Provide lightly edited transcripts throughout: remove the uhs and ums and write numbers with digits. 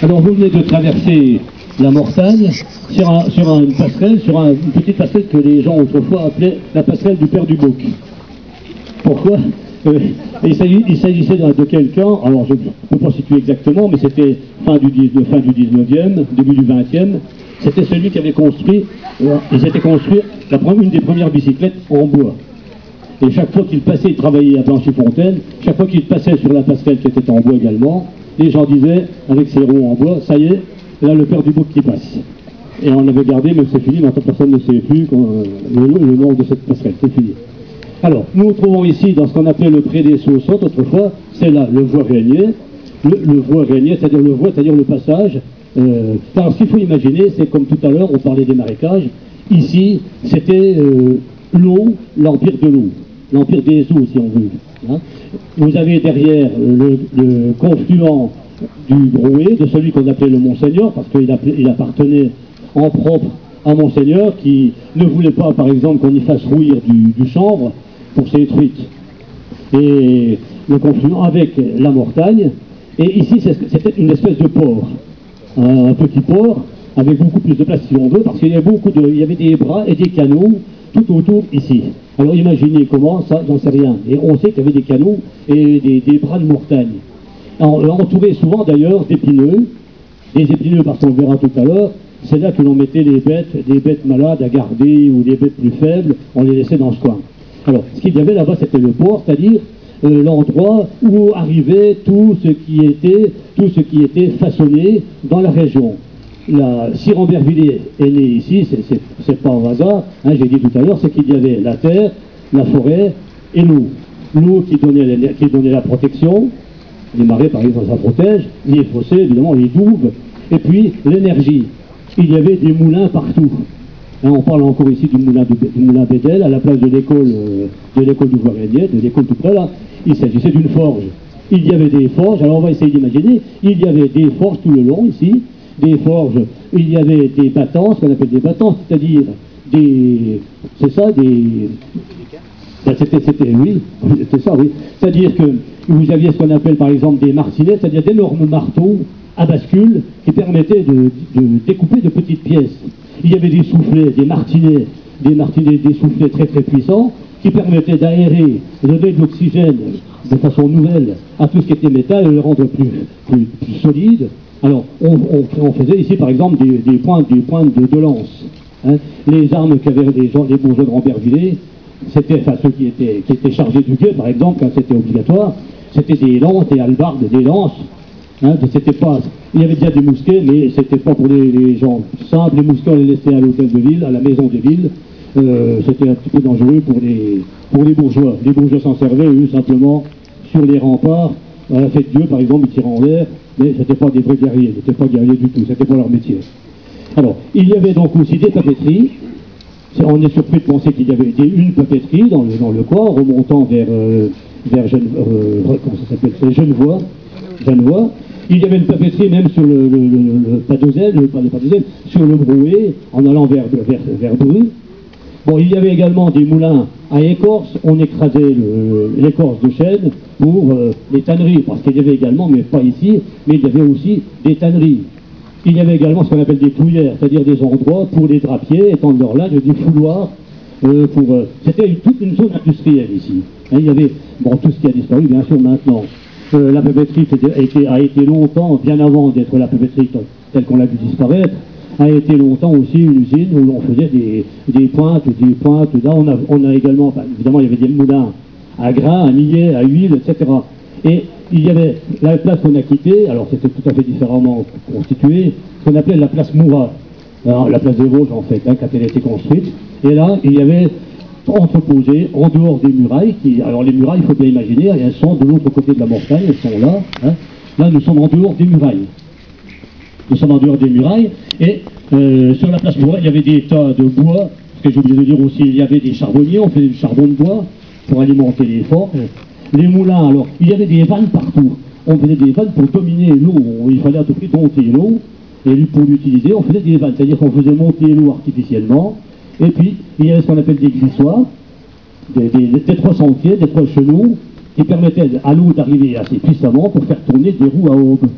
Alors vous venez de traverser la Mortagne sur une passerelle, une petite passerelle que les gens autrefois appelaient la passerelle du Père du Bouc. Pourquoi il s'agissait de quelqu'un, alors je ne peux pas situer exactement, mais c'était fin du 19e, début du 20e, c'était celui qui avait construit, il s'était construit une des premières bicyclettes en bois. Et chaque fois qu'il passait, il travaillait à Blanchy-Fontaine, chaque fois qu'il passait sur la passerelle qui était en bois également, les gens disaient, avec ses roues en bois, ça y est, là le Père du Bouc qui passe. Et on avait gardé, mais c'est fini, maintenant personne ne sait plus le nom de cette passerelle, c'est fini. Alors, nous nous trouvons ici dans ce qu'on appelait le pré des Saussottes autrefois, c'est là le voie Régnier, le voie Régnier, c'est-à-dire le passage. Alors ce qu'il faut imaginer, c'est comme tout à l'heure, on parlait des marécages, ici c'était l'eau, l'empire de l'eau, l'empire des eaux si on veut. Hein. Vous avez derrière le confluent du Brouet, de celui qu'on appelait le Monseigneur, parce qu'il appartenait en propre à Monseigneur, qui ne voulait pas, par exemple, qu'on y fasse rouillir du chanvre pour ses truites. Et le confluent avec la Mortagne, et ici c'était une espèce de port, un petit port, avec beaucoup plus de place si on veut, parce qu'il y avait des bras et des canaux tout autour ici. Alors imaginez comment, ça, j'en sais rien. Et on sait qu'il y avait des canaux et des bras de Mortagne. Entourés souvent d'ailleurs d'épineux, des épineux parce qu'on le verra tout à l'heure, c'est là que l'on mettait les bêtes malades à garder ou des bêtes plus faibles, on les laissait dans ce coin. Alors, ce qu'il y avait là-bas, c'était le port, c'est-à-dire l'endroit où arrivait tout ce qui était façonné dans la région. Si Rambervillers est né ici, c'est pas un hasard, hein, j'ai dit tout à l'heure, c'est qu'il y avait la terre, la forêt et l'eau. L'eau qui donnait la protection, les marais par exemple ça protège, les fossés évidemment, les douves, et puis l'énergie. Il y avait des moulins partout. Hein, on parle encore ici du moulin Bédel, à la place de l'école du Voie-Régnier, de l'école tout près là, il s'agissait d'une forge. Il y avait des forges, alors on va essayer d'imaginer, il y avait des forges tout le long ici, des forges, il y avait des battants, ce qu'on appelle des battants, c'est-à-dire c'était ça, oui. C'est-à-dire que vous aviez ce qu'on appelle par exemple des martinets, c'est-à-dire d'énormes marteaux à bascule qui permettaient de découper de petites pièces. Il y avait des soufflets, des soufflets très très puissants qui permettaient d'aérer, de donner de l'oxygène de façon nouvelle à tout ce qui était métal et le rendre plus solide. Alors, on faisait ici, par exemple, des pointes de lance. Hein. Les armes qu'avaient les bourgeois de Rambervillers, c'était, ceux qui étaient chargés du guet, par exemple, quand c'était obligatoire, c'était des lances, des hallebardes, des lances. Hein, il y avait déjà des mousquets, mais c'était pas pour les gens simples. Les mousquets, on les laissait à l'hôtel de ville, à la maison de ville. C'était un petit peu dangereux pour les bourgeois. Les bourgeois s'en servaient, eux, simplement, sur les remparts. À la fête Dieu, par exemple, ils tiraient en l'air, mais ce n'étaient pas des vrais guerriers, ils n'étaient pas guerriers du tout, c'était pas leur métier. Alors, il y avait donc aussi des papeteries. On est surpris de penser qu'il y avait une papeterie dans le coin, remontant vers Genevois. Il y avait une papeterie même sur le Padozelle, sur le Brouet, en allant vers Bru. Bon, il y avait également des moulins à écorce, on écrasait l'écorce de chêne pour les tanneries, parce qu'il y avait également, mais pas ici, mais il y avait aussi des tanneries. Il y avait également ce qu'on appelle des pouillères, c'est-à-dire des endroits pour les drapiers, étendre leur linge, des fouloirs, c'était toute une zone industrielle ici. Hein, il y avait, tout ce qui a disparu, bien sûr, maintenant. La papeterie a été longtemps, bien avant d'être la papeterie telle qu'on l'a vu disparaître, a été longtemps aussi une usine où l'on faisait des pointes. Là, on a également, évidemment, il y avait des moulins à grains, à millet, à huile, etc. Et il y avait la place qu'on a quittée, alors c'était tout à fait différemment constitué, ce qu'on appelait la place Mourat, alors, la place des Vosges en fait, hein, quand elle a été construite. Et là, il y avait entreposé en dehors des murailles, alors les murailles, il faut bien imaginer, elles sont de l'autre côté de la montagne, elles sont là. Hein. Là, nous sommes en dehors des murailles. Et sur la place Mourat, il y avait des tas de bois, ce que j'ai oublié de dire aussi, il y avait des charbonniers, on faisait du charbon de bois pour alimenter les forges. Les moulins, alors, il y avait des vannes partout. On faisait des vannes pour dominer l'eau. Il fallait à tout prix dompter l'eau. Et pour l'utiliser, on faisait des vannes. C'est-à-dire qu'on faisait monter l'eau artificiellement. Et puis, il y avait ce qu'on appelle des glissoires, des trois sentiers, des trois chenaux, qui permettaient à l'eau d'arriver assez puissamment pour faire tourner des roues à aube.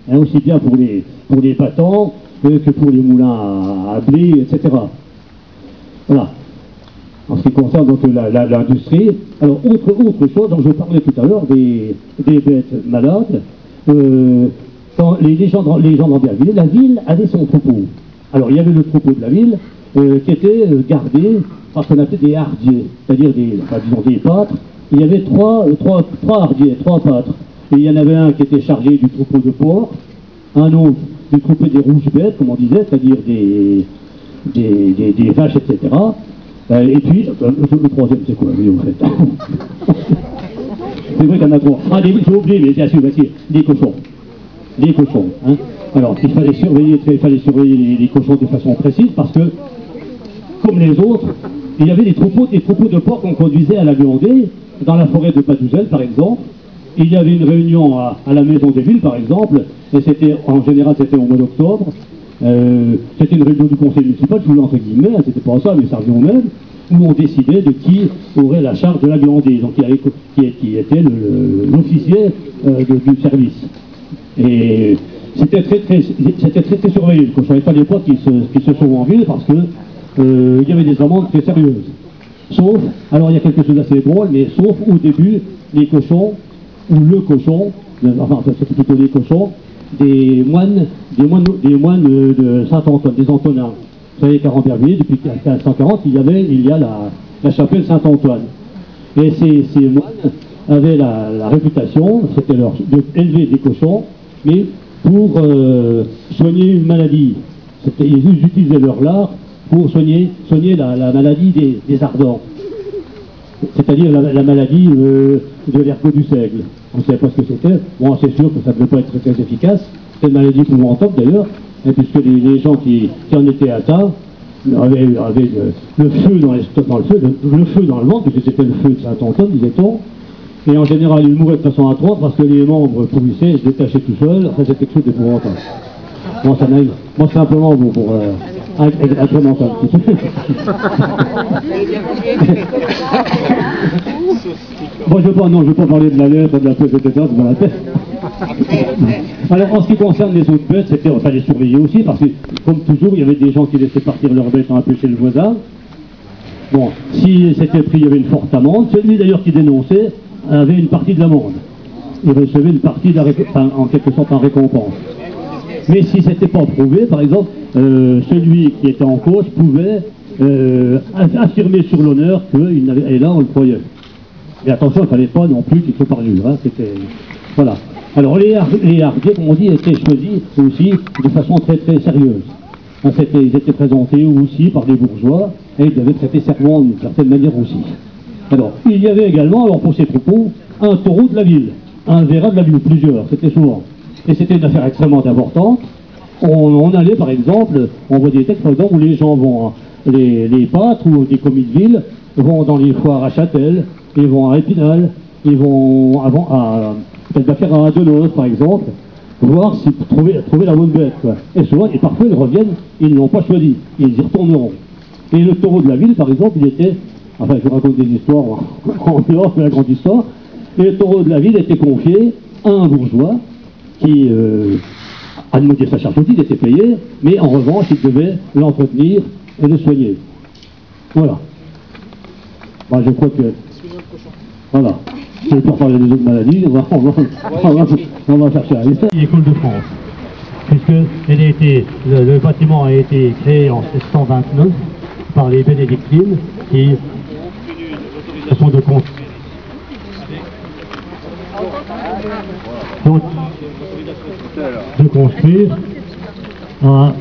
hein, aussi bien pour les battants que pour les moulins à blé, etc. Voilà. En ce qui concerne donc l'industrie, alors autre chose dont je parlais tout à l'heure, des bêtes malades, quand les gens d'Amberville, la ville avait son troupeau. Alors il y avait le troupeau de la ville qui était gardé par ce qu'on appelait des hardiers, c'est-à-dire des pâtres. Il y avait trois hardiers, trois pâtres. Et il y en avait un qui était chargé du troupeau de porcs, un autre du troupeau des rouges bêtes, comme on disait, c'est-à-dire des vaches, etc. Et puis, le troisième, c'est quoi, en fait? C'est vrai qu'il y en a trois. Ah, j'ai oublié, mais bien sûr, des cochons. Des cochons, hein. Alors, il fallait surveiller les cochons de façon précise, parce que, comme les autres, il y avait des troupeaux de porcs qu'on conduisait à la Glandée, dans la forêt de Padouzel, par exemple. Il y avait une réunion à la Maison des Villes, par exemple, et c'était, en général, c'était au mois d'octobre. C'était une réunion du conseil municipal, toujours entre guillemets, hein, c'était pas ça, mais ça revient au même, où on décidait de qui aurait la charge de la glandée, donc qui était l'officier du service. Et c'était très surveillé, le cochon. Il ne fallait pas qu'il se sauve en ville parce que il y avait des amendes très sérieuses. Sauf, alors il y a quelque chose d'assez drôle, mais sauf au début, les cochons, ou le cochon, enfin c'est plutôt les cochons, des moines de Saint-Antoine, des Antonins. Vous savez qu'à Rambervillers, depuis 1540, il y a la chapelle Saint-Antoine. Et ces moines avaient la réputation, c'était d'élever des cochons, mais pour soigner une maladie. Ils utilisaient leur lard pour soigner la maladie des ardents. C'est-à-dire la maladie de l'ergot du seigle. On ne savait pas ce que c'était. Bon, c'est sûr que ça ne devait pas être très efficace. C'est une maladie épouvantable d'ailleurs, puisque les gens qui en étaient atteints avaient le feu le feu dans le ventre, puisque c'était le feu de Saint-Antoine, disait-on. Et en général, ils mouraient de façon atroce parce que les membres pourrissaient, se détachaient tout seuls. Enfin, c'était quelque chose d'épouvantable. Bon, ça n'arrive. Moi, simplement, bon, pour agrémenter un petit peu. Bon, je ne veux pas parler de la lettre, de la peste, etc. C'est dans la tête. Alors, en ce qui concerne les autres bêtes, il fallait les surveiller aussi, parce que, comme toujours, il y avait des gens qui laissaient partir leurs bêtes un peu chez le voisin. Bon, si c'était pris, il y avait une forte amende. Celui d'ailleurs qui dénonçait avait une partie de l'amende. Il recevait une partie, en quelque sorte, en récompense. Mais si c'était pas prouvé, par exemple, celui qui était en cause pouvait affirmer sur l'honneur qu'il n'avait, et là on le croyait. Et attention, il ne fallait pas non plus qu'il se parjure, hein, c'était... Voilà. Alors les hardiers, comme on dit, étaient choisis aussi de façon très très sérieuse. Hein, ils étaient présentés aussi par des bourgeois, et ils devaient traiter serment d'une certaine manière aussi. Alors, il y avait également, alors pour ces troupeaux, un taureau de la ville, un verra de la ville, plusieurs, c'était souvent. Et c'était une affaire extrêmement importante. On allait, par exemple, on voit des textes, par exemple, où les gens vont, les pâtres ou des commis de ville, vont dans les foires à Châtel, ils vont à Épinal, ils vont à Delos, par exemple, voir si trouver la bonne bête, quoi. Et souvent, et parfois, ils reviennent, ils ne l'ont pas choisi, ils y retourneront. Et le taureau de la ville, par exemple, il était, enfin, je vous raconte des histoires en dehors de la grande histoire, et le taureau de la ville était confié à un bourgeois qui, à demander sa charge aussi, il était payé, mais en revanche, il devait l'entretenir et le soigner. Voilà. Bah, je crois que... Voilà. Je vais pas parler des autres maladies, on va chercher à l'école de France. Puisque le bâtiment a été créé en 1629 par les bénédictines qui sont de construire en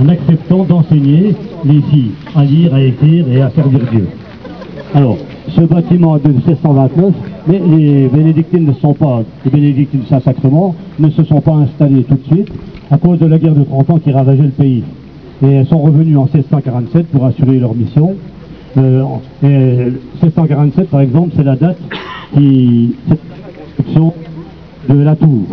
acceptant d'enseigner les filles à lire, à écrire et à servir Dieu. Alors, ce bâtiment de 1629, mais les bénédictines les bénédictines de Saint-Sacrement ne se sont pas installées tout de suite à cause de la guerre de 30 ans qui ravageait le pays. Et elles sont revenues en 1647 pour assurer leur mission. Et 1647, par exemple, c'est la date de la tour.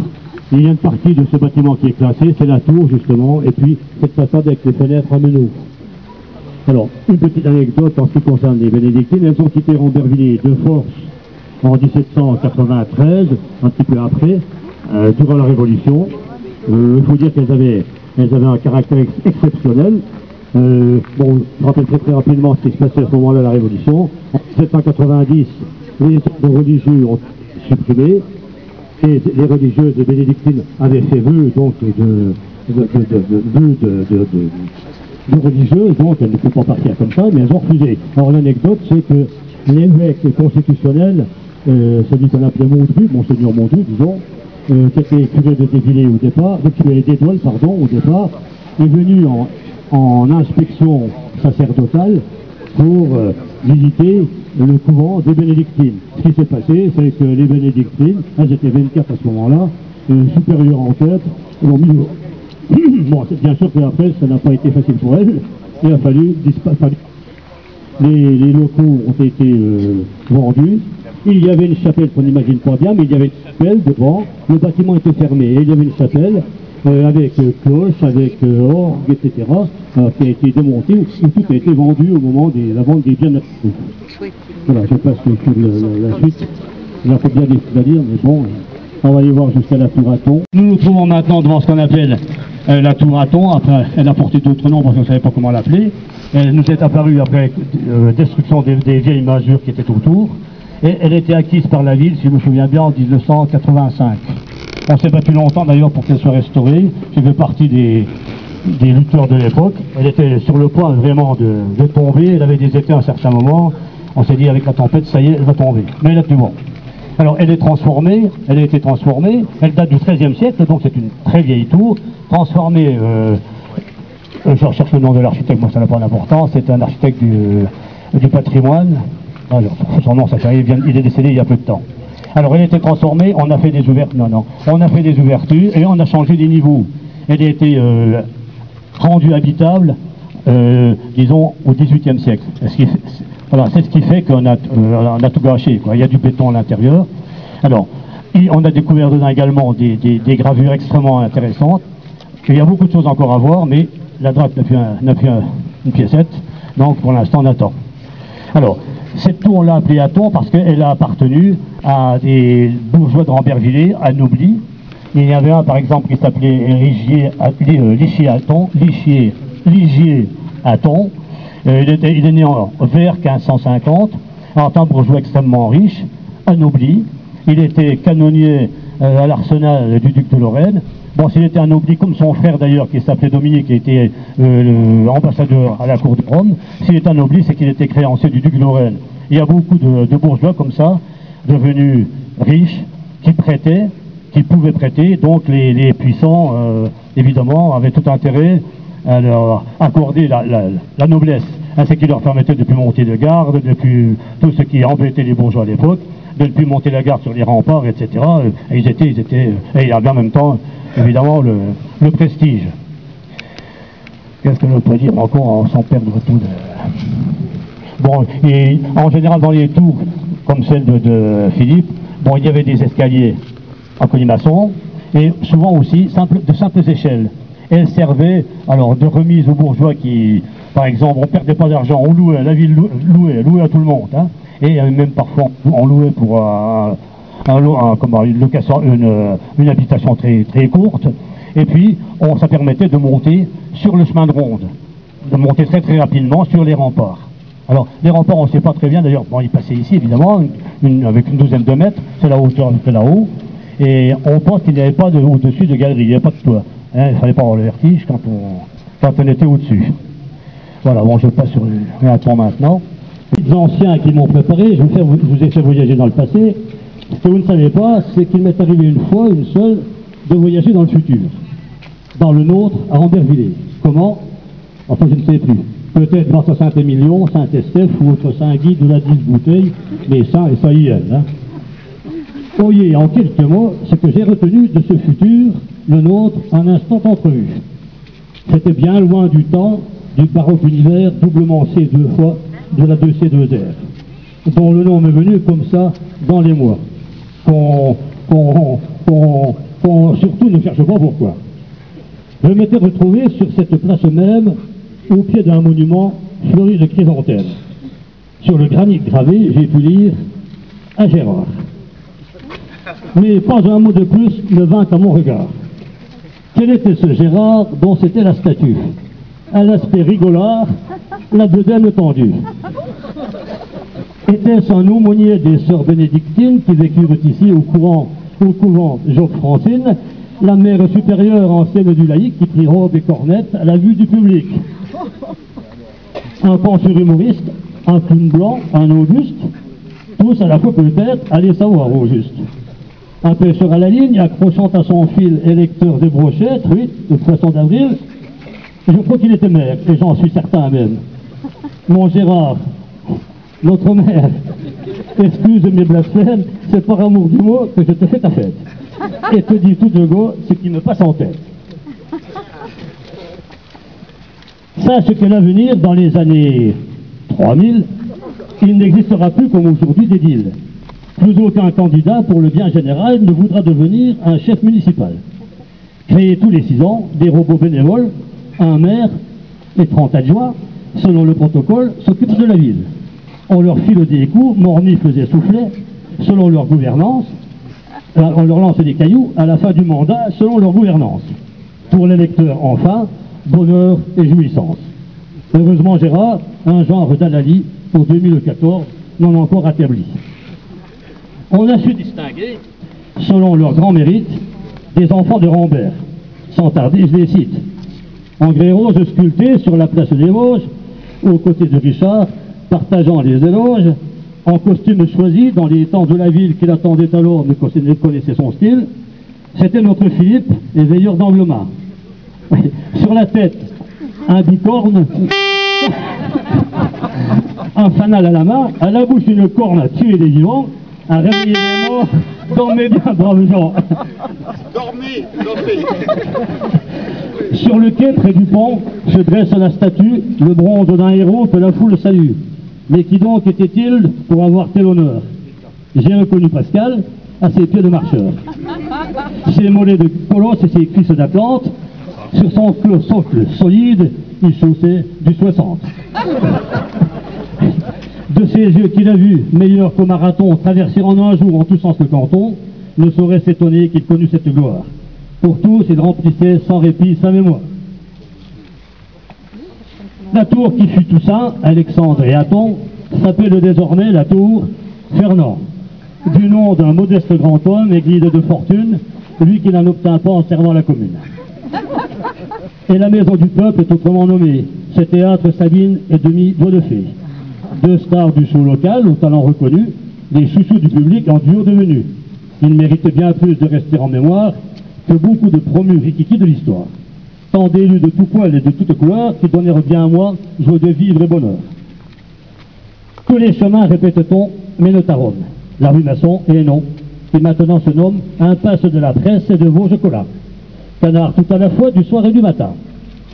Il y a une partie de ce bâtiment qui est classée, c'est la tour justement, et puis cette façade avec les fenêtres à meneaux. Alors, une petite anecdote en ce qui concerne les bénédictines, elles ont quitté Rambervillers de force en 1793, un petit peu après, durant la Révolution. Il faut dire qu'elles avaient un caractère exceptionnel. Bon, je rappelle très rapidement ce qui se passait à ce moment-là à la Révolution. En 1790, les ordres religieux ont supprimé, et les religieuses bénédictines avaient fait vœu donc de religieuses, donc elles ne pouvaient pas partir comme ça, mais elles ont refusé. Alors l'anecdote, c'est que l'évêque constitutionnel, celui qu'on appelait Mondru, Monseigneur Mondru, disons, qui était curé de Dévillers au départ, d'Étoile, pardon, au départ, est venu en inspection sacerdotale pour visiter le couvent des bénédictines. Ce qui s'est passé, c'est que les bénédictines, elles étaient 24 à ce moment-là, supérieures en tête, l'ont mis au... Bon, c'est bien sûr qu'après, ça n'a pas été facile pour elles, il a fallu disparaître. Les locaux ont été vendus. Il y avait une chapelle qu'on n'imagine pas bien, mais il y avait une chapelle devant, le bâtiment était fermé, et il y avait une chapelle avec cloche, avec orgue, etc., qui a été démontée, où tout a été vendu au moment de la vente des biens naturels. Voilà, je passe sur la suite. Il n'y a pas bien des choses à dire, mais bon, on va aller voir jusqu'à la tour à thon. Nous nous trouvons maintenant devant ce qu'on appelle la tour à thon. Après, elle a porté d'autres noms parce qu'on ne savait pas comment l'appeler. Elle nous est apparue après destruction des vieilles masures qui étaient autour. Et elle était acquise par la ville, si je me souviens bien, en 1985. On s'est battu longtemps d'ailleurs pour qu'elle soit restaurée. J'ai fait partie des lutteurs de l'époque. Elle était sur le point vraiment de tomber. Elle avait des étés à un certain moment. On s'est dit avec la tempête, ça y est, elle va tomber. Mais elle a tenu bon. Alors elle est transformée, elle a été transformée. Elle date du XIIIe siècle, donc c'est une très vieille tour. Transformée, je recherche le nom de l'architecte, moi ça n'a pas d'importance. C'est un architecte du patrimoine. Alors, son nom, ça fait, il est décédé il y a peu de temps. Alors, elle a été transformée, on a fait des ouvertures, on a fait des ouvertures et on a changé les niveaux. Elle a été rendue habitable, disons, au XVIIIe siècle. Voilà, c'est ce qui fait qu'on a tout gâché, quoi. Il y a du béton à l'intérieur. Alors, on a découvert dedans également des gravures extrêmement intéressantes. Il y a beaucoup de choses encore à voir, mais la droite n'a plus une piécette, donc pour l'instant on attend. Alors, cette tour, on l'a appelée à thon parce qu'elle a appartenu à des bourgeois de Rambervillers, anoblis. Il y avait un, par exemple, qui s'appelait Lichier à thon. Il est né vers 1550, en un bourgeois extrêmement riche, anobli. Il était canonnier à l'arsenal du duc de Lorraine. Bon, s'il était anobli comme son frère d'ailleurs, qui s'appelait Dominique, qui était ambassadeur à la cour de Rome, s'il était anobli, c'est qu'il était créancier du duc de Lorraine. Il y a beaucoup de bourgeois comme ça, devenus riches, qui prêtaient, qui pouvaient prêter, donc les puissants, évidemment, avaient tout intérêt à leur accorder la noblesse, hein, ce qui leur permettait de ne plus monter de garde, de plus tout ce qui embêtait les bourgeois à l'époque, de ne plus monter la garde sur les remparts, etc. Et ils étaient, et il y avait en même temps, évidemment, le prestige. Qu'est-ce que je peux dire encore sans perdre tout de... Bon, et en général, dans les tours, comme celle de Philippe, bon, il y avait des escaliers en colimaçon, et souvent aussi de simples échelles. Elles servaient alors de remise aux bourgeois qui, par exemple, on ne perdait pas d'argent, on louait, la ville louait à tout le monde, hein, et même parfois on louait pour une habitation très, très courte, et puis ça permettait de monter sur le chemin de ronde, de monter très très rapidement sur les remparts. Alors les remparts on ne sait pas très bien, d'ailleurs, bon, ils passaient ici évidemment, avec une douzaine de mètres, c'est la hauteur que là-haut, et on pense qu'il n'y avait pas au-dessus de galerie, il n'y avait pas de toit. Hein, il ne fallait pas avoir le vertige quand on était au-dessus. Voilà, bon, je passe sur un temps maintenant. Les anciens qui m'ont préparé, je vous ai fait voyager dans le passé. Ce que vous ne savez pas, c'est qu'il m'est arrivé une fois, une seule, de voyager dans le futur. Dans le nôtre, à Rambervillers. Comment? Enfin, je ne sais plus. Peut-être grâce à Saint-Émilion, Saint-Estèphe ou autre Saint-Guy de la 10 bouteilles, mais ça, et ça y est. Hein. Voyez, en quelques mots, ce que j'ai retenu de ce futur, le nôtre, un instant entrevu. C'était bien loin du temps du baroque univers doublement C deux fois de la 2C2R, dont le nom m'est venu comme ça dans les mois, qu'on surtout ne cherche pas pourquoi. Je m'étais retrouvé sur cette place même, au pied d'un monument fleuri de chrysanthèmes. Sur le granit gravé, j'ai pu lire « À Gérard ». Mais pas un mot de plus ne vint à mon regard. Quel était ce Gérard dont c'était la statue? À l'aspect rigolard, la bedaine tendue. Était-ce un aumônier des sœurs bénédictines qui vécurent ici au couvent Job-Francine, la mère supérieure ancienne du laïc qui prit robe et cornette à la vue du public? Un penseur humoriste, un clown blanc, un Auguste, tous à la fois peut-être, allez savoir au juste. Un pêcheur à la ligne, accrochant à son fil électeur des brochettes, truites, de poisson d'avril. Je crois qu'il était maire, et j'en suis certain même. Mon Gérard, notre mère, excuse mes blasphèmes, c'est par amour du mot que je te fais ta fête. Et te dis tout de go ce qui me passe en tête. Sache que l'avenir, dans les années 3000, il n'existera plus comme aujourd'hui d'édile. Plus aucun candidat pour le bien général ne voudra devenir un chef municipal. Créer tous les 6 ans des robots bénévoles, un maire et 30 adjoints, selon le protocole, s'occupent de la ville. On leur file des coups, mornifles et soufflets, selon leur gouvernance. On leur lance des cailloux à la fin du mandat, selon leur gouvernance. Pour l'électeur, enfin, bonheur et jouissance. Heureusement, Gérard, un genre d'Alali pour 2014 non encore établi. On a su distinguer, selon leur grand mérite, des enfants de Rambert. Sans tarder, je les cite. En grès rose sculpté sur la place des Vosges, aux côtés de Richard, partageant les éloges, en costume choisi dans les temps de la ville qu'il attendait alors, mais ne connaissait son style, c'était notre Philippe, les veilleurs d'Anglemas. Sur la tête, un bicorne, un fanal à la main, à la bouche une corne à tuer les vivants, à réveiller les morts, dormez bien, braves gens. Dormez, dormez. Sur le quai, près du pont, se dresse la statue, le bronze d'un héros que la foule salue. Mais qui donc était-il pour avoir tel honneur? J'ai reconnu Pascal à ses pieds de marcheur. Ses mollets de colosse et ses cuisses d'Atlante, sur son socle solide, il chaussait du 60. De ses yeux qu'il a vus, meilleurs qu'au marathon, traverser en un jour en tous sens le canton, ne saurait s'étonner qu'il connût cette gloire. Pour tous, il remplissait sans répit sa mémoire. La tour qui fut Toussaint, Alexandre et Athon, s'appelle désormais la tour Fernand, du nom d'un modeste grand homme et guide de fortune, lui qui n'en obtint pas en servant la commune. Et la maison du peuple est autrement nommée, c'est théâtre Sabine et demi-doigt de fée. 2 stars du show local, au talent reconnu, des chouchous du public en duo devenu. Ils méritent bien plus de rester en mémoire que beaucoup de promus rikiki de l'histoire. Tant d'élus de tout poil et de toute couleur qui donnèrent bien à moi joie de vivre et bonheur. Tous les chemins, répète-t-on, mènent à Rome. La rue Masson est non, qui maintenant se nomme Impasse de la Presse et de Vosges-Colas. Canard tout à la fois du soir et du matin.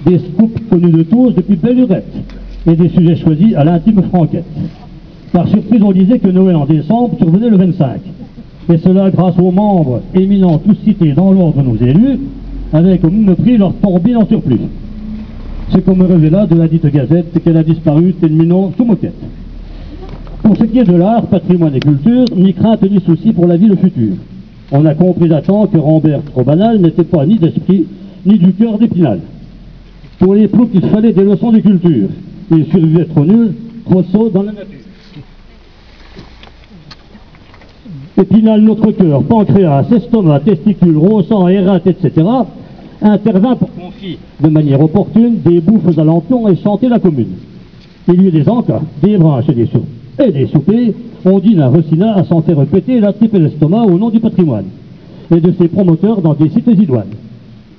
Des scoops connus de tous depuis belle lurette et des sujets choisis à l'intime franquette. Par surprise, on disait que Noël en décembre survenait le 25. Et cela grâce aux membres éminents tous cités dans l'ordre nos élus, avec au même prix leur tombine en surplus. C'est qu'on me révéla de la dite gazette qu'elle a disparu terminant sous moquette. Pour ce qui est de l'art, patrimoine et culture, ni crainte ni souci pour la vie le futur. On a compris à temps que Rambert trop banal n'était pas ni d'esprit, ni du cœur d'Épinal. Pour les ploucs, il fallait des leçons de culture. Il survivait trop nul, trop sot dans la nature. Épinal, notre cœur, pancréas, estomac, testicules, ronsang, érate, etc., intervint pour confier de manière opportune des bouffes à lampion et chanter la commune. Il y eut des encas, des branches et des soupers, on dîne à Ressina à s'en faire péter la tripe et l'estomac au nom du patrimoine, et de ses promoteurs dans des sites idoines.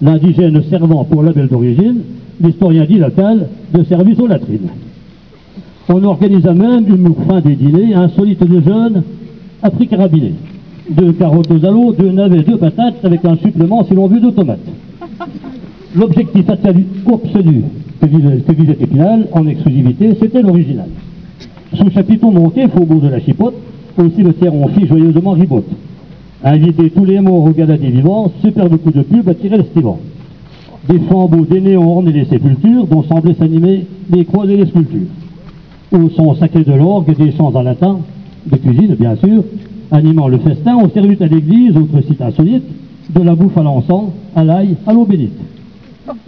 L'indigène servant pour label d'origine, l'historien dit local, de service aux latrines. On organisa même, humour fin des dîners, insolite de jeunes, à prix carabiné. 2 carottes aux aloes, 2 navets, 2 patates, avec un supplément si l'on veut de tomates. L'objectif absolu que visait Épinal, en exclusivité, c'était l'original. Sous chapiteau monté, faubourg de la Chipote, aussi le tiers on fit joyeusement ribote. Inviter tous les morts au gala des vivants, superbe coup de pub attirait l'estivant. Des flambeaux, des néons ornaient les sépultures, dont semblaient s'animer les croix et les sculptures. Au son sacré de l'orgue, des chants en latin, de cuisine bien sûr, animant le festin, on servit à l'église, autre site insolite, de la bouffe à l'encens, à l'ail, à l'eau bénite.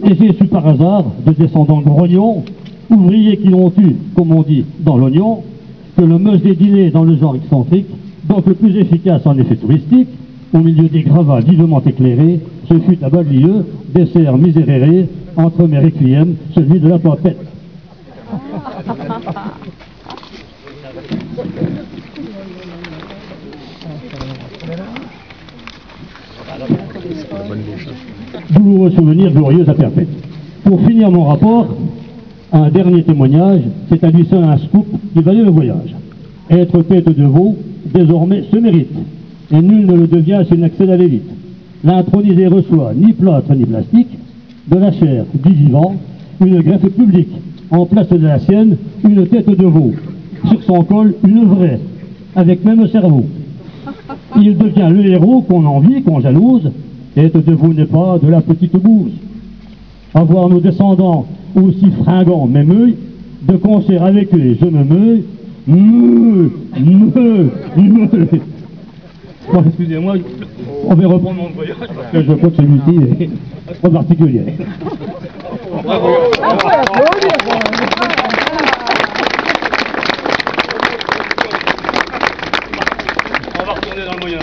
Et c'est su par hasard, de descendants grognons, ouvriers qui l'ont eu, comme on dit, dans l'oignon, que le meuse des dîners dans le genre excentrique, donc le plus efficace en effet touristique, au milieu des gravats vivement éclairés, ce fut à bas de lieu, dessert miséréré, entre mes requiem, celui de la poipette. Douloureux souvenir, glorieux à perpète. Pour finir mon rapport, un dernier témoignage, c'est à lui seul un scoop qui valait le voyage. Être tête de veau, désormais, se mérite, et nul ne le devient s'il n'accède à l'élite. L'intronisé reçoit ni plâtre ni plastique, de la chair, du vivant, une greffe publique, en place de la sienne, une tête de veau, sur son col, une vraie, avec même cerveau. Il devient le héros qu'on envie, qu'on jalouse, tête de veau n'est pas de la petite bouse. Avoir nos descendants aussi fringants, même eux, de concert avec eux, je me meuille, Bon, excusez-moi, on va reprendre mon voyage parce que je crois que celui-ci est trop particulier. On va retourner dans le moyen.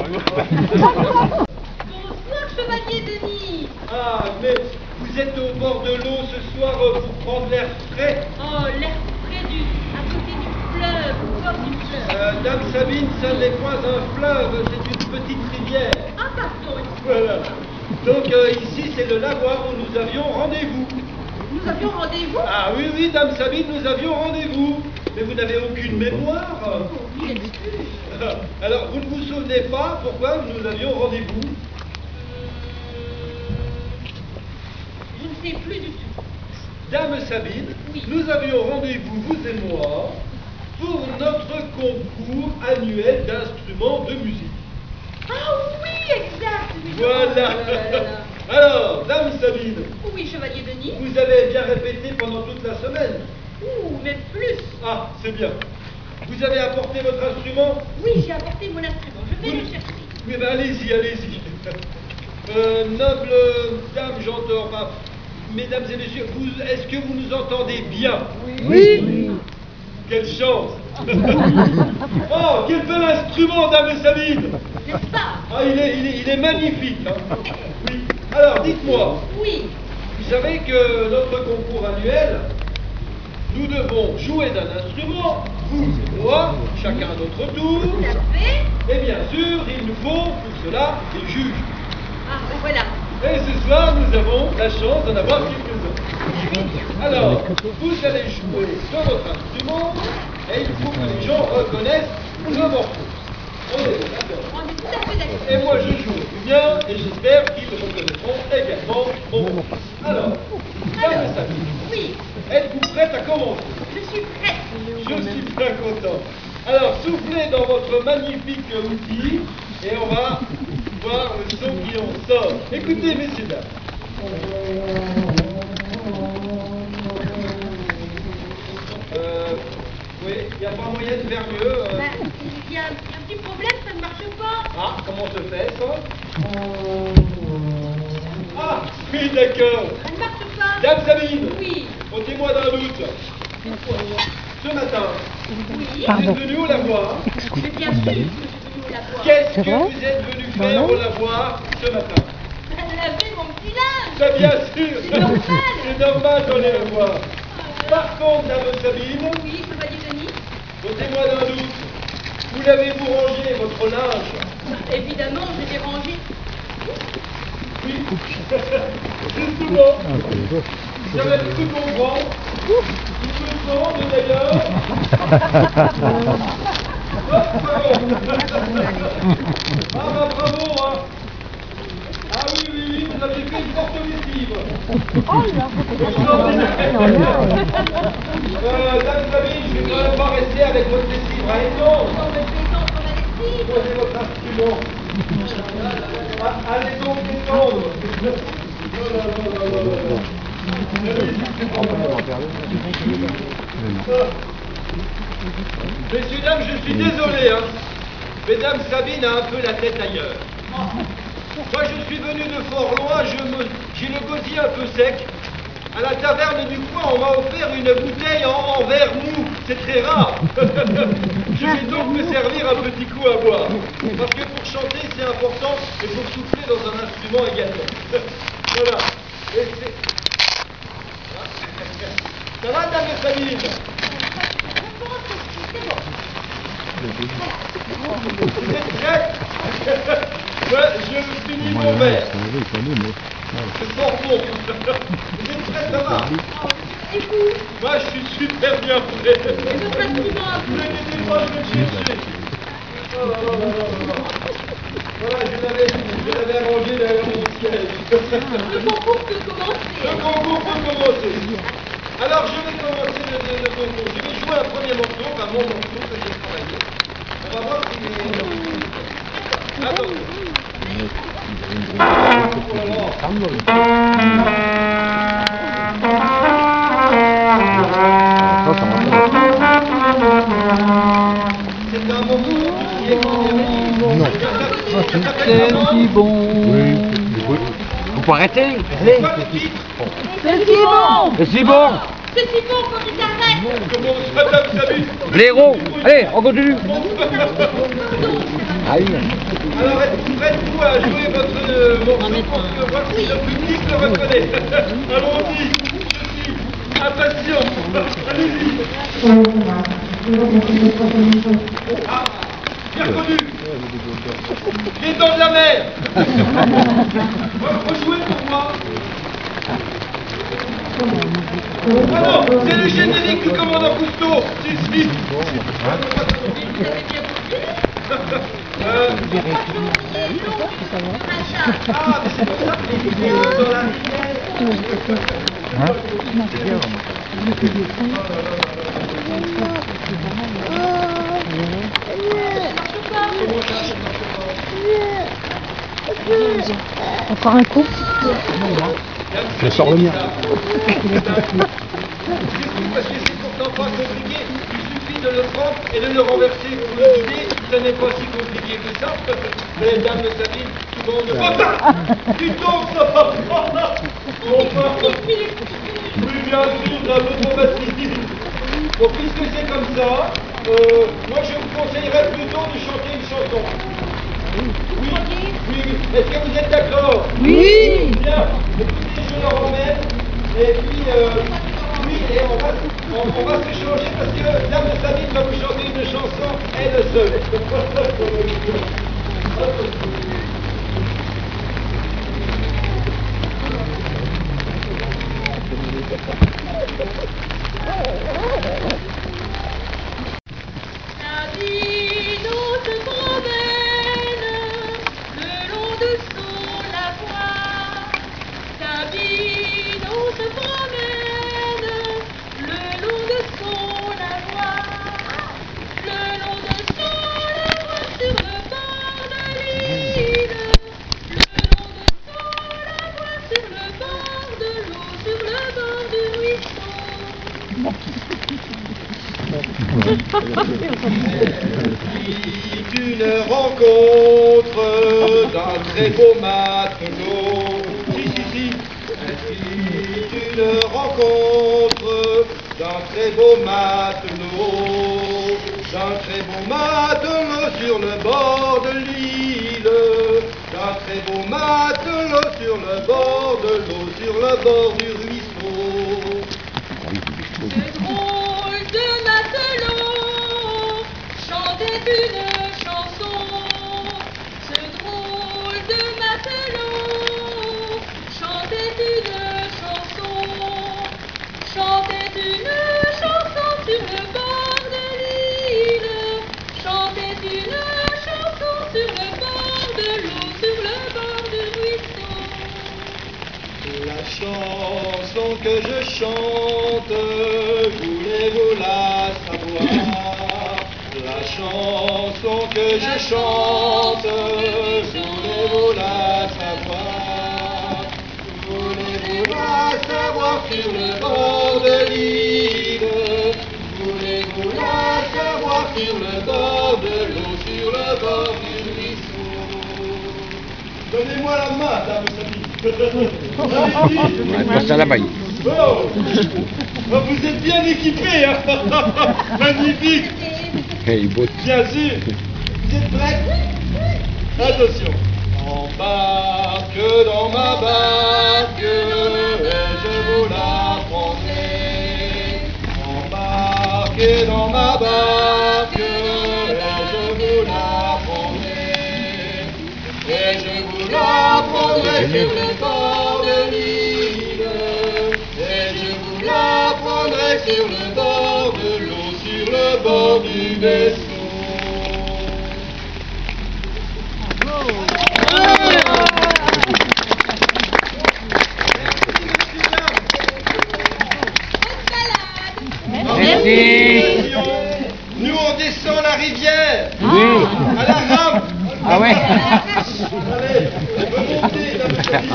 Bonsoir, chevalier Denis. Ah, mais vous êtes au bord de l'eau ce soir pour prendre l'air frais. Oh, l'air frais à côté du fleuve, au bord du fleuve. Dame Sabine, ça n'est pas un fleuve, c'est une petite rivière. Ah, pardon. Voilà. Donc ici, c'est le lavoir où nous avions rendez-vous. Nous avions rendez-vous. Ah oui, oui, Dame Sabine, nous avions rendez-vous. Mais vous n'avez aucune mémoire. Bien sûr. Alors, vous ne vous souvenez pas pourquoi nous avions rendez-vous? Je ne sais plus du tout. Dame Sabine, Oui. nous avions rendez-vous, vous et moi, pour notre concours annuel d'instruments de musique. Ah oui, exact. Oui, Voilà. oh là là là. Alors, Dame Sabine, Oui, chevalier Denis. vous avez bien répété pendant toute la semaine. Ouh, même plus. Ah, c'est bien. Vous avez apporté votre instrument? Oui, j'ai apporté mon instrument. Je vais le chercher. Oui, ben allez-y, allez-y. Noble dame, j'entends. Enfin, mesdames et messieurs, est-ce que vous nous entendez bien? Oui. Quelle chance. Oh, quel bel instrument, Dame Sabine. N'est-ce pas? Ah, il est magnifique. Hein. Oui. Alors, dites-moi, Oui. vous savez que notre concours annuel, nous devons jouer d'un instrument, vous et moi, chacun à notre tour. Tout à fait. Et bien sûr, il nous faut pour cela des juges. Ah, ben voilà. Et ce soir, nous avons la chance d'en avoir quelques-uns. Alors, vous allez jouer de votre instrument et il faut que les gens reconnaissent le morceau. On est d'accord. On est tout à fait d'accord. Et moi, je joue du mien et j'espère qu'ils reconnaîtront également mon morceau. Alors, Dame Sabine, Oui, êtes-vous prête à commencer? je suis prête. Je suis bien content. Alors, soufflez dans votre magnifique outil et on va voir le son qui en sort. Écoutez, messieurs, dames. Oui, il n'y a pas moyen de faire mieux. Ben, il y a un petit problème, ça ne marche pas. Ah, comment se fait ça? Ah, oui, d'accord. Ça ne marche pas. Dame Sabine, Oui. ôtez-moi d'un doute. Ce matin, Oui. vous êtes venu au lavoir. Mais bien sûr que je suis venue au lavoir. Qu'est-ce que vous êtes venu faire au lavoir ce matin? Laver mon petit linge. Ça, bien sûr. C'est normal. C'est normal dans les lavoirs. Par contre, Dame Sabine, Oui, chevalier Denis. ôtez-moi d'un doute. Où l'avez-vous rangé, votre linge? Évidemment, je l'ai rangé. Oui. Justement. J'avais cru comprendre. Tout le temps, d'ailleurs. Ah, bah bravo, hein. Ah oui, oui, oui, vous avez fait une porte lessive. Dame Sabine, je vais quand même pas rester avec votre lessive. Allez, non. On me plaisante sur la lessive. Posez votre instrument. Allez donc descendre. Messieurs, dames, je suis désolé, hein. Mesdames Sabine a un peu la tête ailleurs. Moi, je suis venu de fort loin, j'ai le gosier un peu sec. À la taverne du coin, on m'a offert une bouteille en verre mou. C'est très rare. Je vais donc me servir un petit coup à boire. Parce que pour chanter, c'est important, et pour souffler dans un instrument également. Voilà. Et ça va, dame Sabine? Vous êtes prêts? Je finis mon verre. C'est fort bon. Vous êtes prêts, ça va? Moi, je suis super bien prêt. Ne vous inquiétez pas, je vais le chercher. Oh là là là là là. Voilà, je l'avais arrangé derrière mon siège. Le concours peut commencer. Le concours peut commencer. Alors, je vais commencer le concours. Je vais jouer un premier morceau, enfin mon morceau que j'ai travaillé. On va voir s'il est... Attends. C'est un morceau qui est C'est si bon. Oui, faut pas arrêter. C'est quoi le titre? C'est si bon. C'est si bon. C'est si bon quand il s'arrête. Comment ça, dame Sabine? Blaireau. Allez, on continue. Aïe. Alors, êtes-vous à jouer votre morceau pour voir si le public le reconnaît? Allons-y, je suis impatient. Allez-y. Ah, bien connu. Les dents de la mer. Rejouez pour moi. Ah non, c'est le générique du commandant Cousteau. Si, si. Ah, mais c'est pour ça que les vidéos dans la Encore un coup. Je sors le mien. Parce que c'est pourtant pas compliqué, il suffit de le prendre et de le renverser pour le vider, ce n'est pas si compliqué que ça. Les dames de Sabine, souvent ne pas ça. Tu tombes, ça va. Oui, bien sûr, un peu trop facile. Bon, puisque c'est comme ça, moi je vous conseillerais plutôt de chanter une chanson. Oui, oui. Est-ce que vous êtes d'accord? Oui. Bien. Écoutez, je le ramène. Et puis, oui, et on va se changer parce que Dame de Sabine va vous chanter une chanson, elle seule. Sabine, on se promène le long de son lavoir. Sabine, on se promène le long de son lavoir. Le long de son lavoir sur le bord de l'île. Le long de son lavoir sur le bord de l'eau, sur le bord du ruisseau. Une rencontre d'un très beau matelot. Si, si, si. Une rencontre d'un très beau matelot. D'un très beau matelot sur le bord de l'île. D'un très beau matelot sur le bord de l'eau, sur le bord du ruisseau. Ce drôle de matelot chantait une chanson. Ce drôle de matelot chantait une chanson. Chantait une chanson sur le bord de l'île. Chantait une chanson sur le bord de l'eau, sur le bord du ruisseau. La chanson que je chante, voulez-vous la savoir? La chanson que je chante, voulez-vous la savoir? Voulez-vous la savoir sur le bord de l'île? Voulez-vous la savoir sur le bord de l'eau, sur le bord Donnez-moi la main, dame Samy. Passe à la baille. Oh, vous êtes bien équipés, hein. Magnifique. Hey, beau. Bien sûr. Vous êtes prêts? Attention. Embarque dans ma barque et je vous la prendrai. Embarquez dans ma barque et je vous la prendrai. Et je vous la prendrai sur le bord de l'île. Et je vous la prendrai sur le bord de l'eau, sur le bord du vaisseau. Merci. Nous on descend la rivière. Oui. À la rame. Ah ouais. Allez, remontez.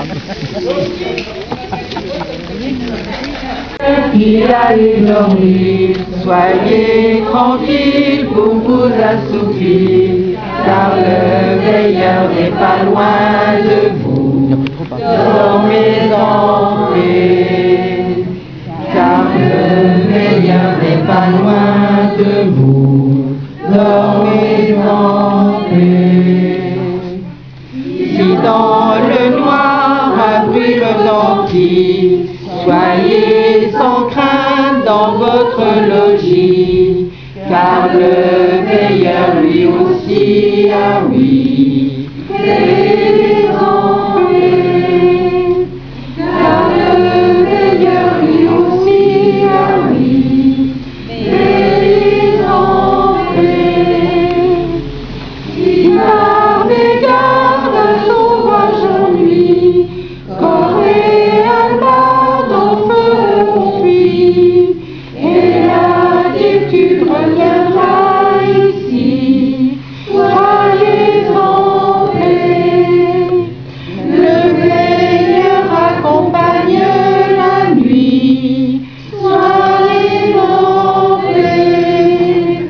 Qui allez dormir, soyez tranquille pour vous assoupir, car le meilleur n'est pas loin de vous. Dormez en paix, car le meilleur n'est pas loin de vous. Dormez en paix. Si dans le noir abrite le dentiste, soyez sans crainte dans votre logis, car le meilleur lui aussi, ah oui, est en paix. Car le meilleur lui aussi, ah oui, est en paix. Si par des gardes sauvages ennuis, corps et allemande en feront fuir, et l'inquiétude reviendra ici. Soyez en paix. Le meilleur accompagne la nuit. Soyez en paix.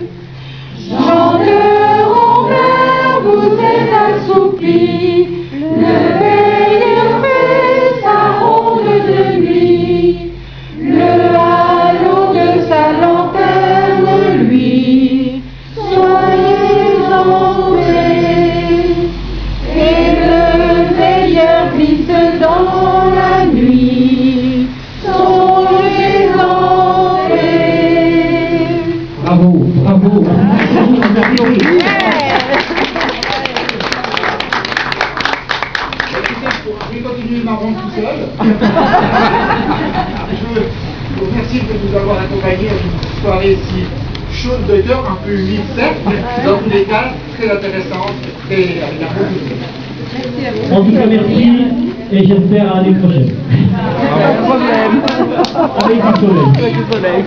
Chanteur en mer, vous êtes assouplis. Le meilleur fait sa ronde de nuit. Le halo de sa lanterne, lui. Soyez en paix. Et le meilleur glisse dans la nuit. Soyez en paix. Bravo, bravo. Je vais continuer ma ronde tout seul. Je vous remercie de nous avoir accompagnés à une soirée si chaude de cœur, un peu humide certes, mais dans tous les cas très intéressante et avec un beau souvenir. En tout cas, merci et j'espère à l'année prochaine. Avec du soleil.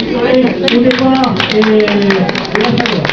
Et au départ, et la chaleur.